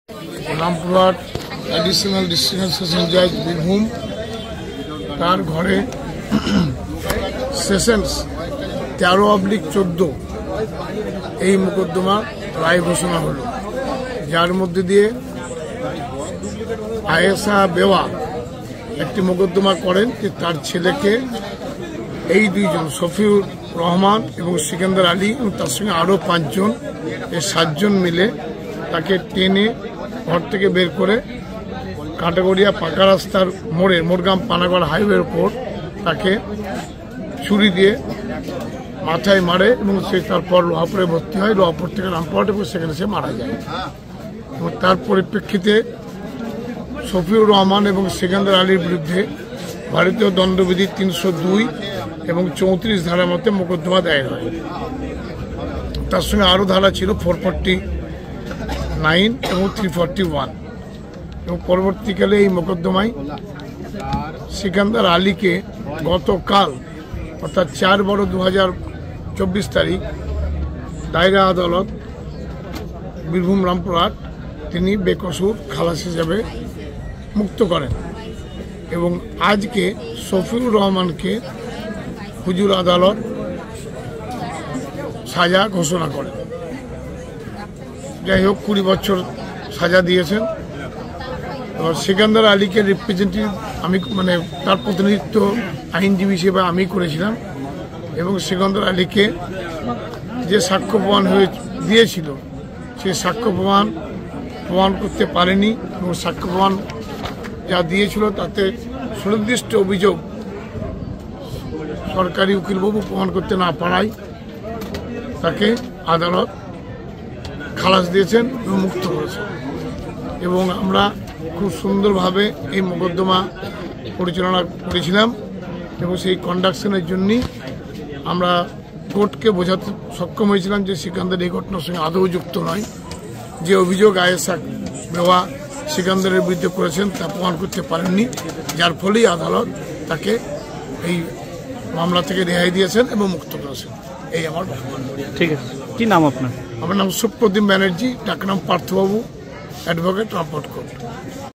Rampurhat additional district session জাজ বীরভূম তার ঘরে সেশনস 13/14 এই মোকদ্দমা রায় ঘোষণা হলো, যার মধ্যে দিয়ে আয়েশা বেওয়া একটি মোকদ্দমা করেন যে তার ছেলেকে এই দুইজন শফিউর রহমান এবং সিকান্দার আলী এবং তার সঙ্গে আরও 5 জন, এই 7 জন মিলে তাকে টেনে ঘর থেকে বের করে কাটাগড়িয়া পাকা রাস্তার মোড়ে মোড়গ্রাম পানাগড় হাইওয়ের ওপর তাকে ছুরি দিয়ে মাথায় মারে এবং সে তারপর লোহাপুরে ভর্তি হয়। লোহাপুর থেকে রামপুরহাট এবং সেখানে সে মারা যায়। এবং তার পরিপ্রেক্ষিতে শফিউর রহমান এবং সিকান্দার আলীর বিরুদ্ধে ভারতীয় দণ্ডবিধি 302 এবং 34 ধারার মধ্যে মোকদ্দমা দায়ের হয়। তার সঙ্গে আরও ধারা ছিল 449 এবং 341 এবং পরবর্তীকালে এই মোকদ্দমায় সিকান্দার আলীকে গতকাল অর্থাৎ 4/12/2024 তারিখ দায়রা আদালত বীরভূম রামপুরহাট তিনি বেকসুর খালাস হিসাবে মুক্ত করেন এবং আজকে শফিউর রহমানকে হুজুর আদালত সাজা ঘোষণা করেন। যাই হোক 20 বছর সাজা দিয়েছেন। এবার সিকান্দার আলীকে রিপ্রেজেন্টেটিভ আমি তার প্রতিনিধিত্ব আইনজীবী হিসেবে আমি করেছিলাম এবং সিকান্দার আলীকে যে সাক্ষ্য প্রমাণ হয়ে দিয়েছিল সেই সাক্ষ্য প্রমাণ করতে পারেনি এবং সাক্ষ্য প্রমাণ যা দিয়েছিল তাতে সুনির্দিষ্ট অভিযোগ সরকারি উকিলবাবু প্রমাণ করতে না পারায় তাকে আদালত খালাস দিয়েছেন এবং মুক্ত করেছেন। এবং আমরা খুব সুন্দরভাবে এই মোকদ্দমা পরিচালনা করেছিলাম এবং সেই কন্ডাকশনের জন্যই আমরা কোর্টকে বোঝাতে সক্ষম হয়েছিলাম যে সিকান্দার এই ঘটনার সঙ্গে আদৌ যুক্ত নয়। যে অভিযোগ আয়েশা বেওয়া সিকান্দারের বিরুদ্ধে করেছেন তা প্রমাণ করতে পারেননি, যার ফলেই আদালত তাকে এই মামলা থেকে রেহাই দিয়েছেন এবং মুক্ত করেছেন। এই আমার বক্তব্য। ঠিক আছে, কি নাম আপনার? আমার নাম সুপ্রদীপ ব্যানার্জি, ডাক নাম পার্থবাবু, অ্যাডভোকেট, রামপুরহাট কোর্ট।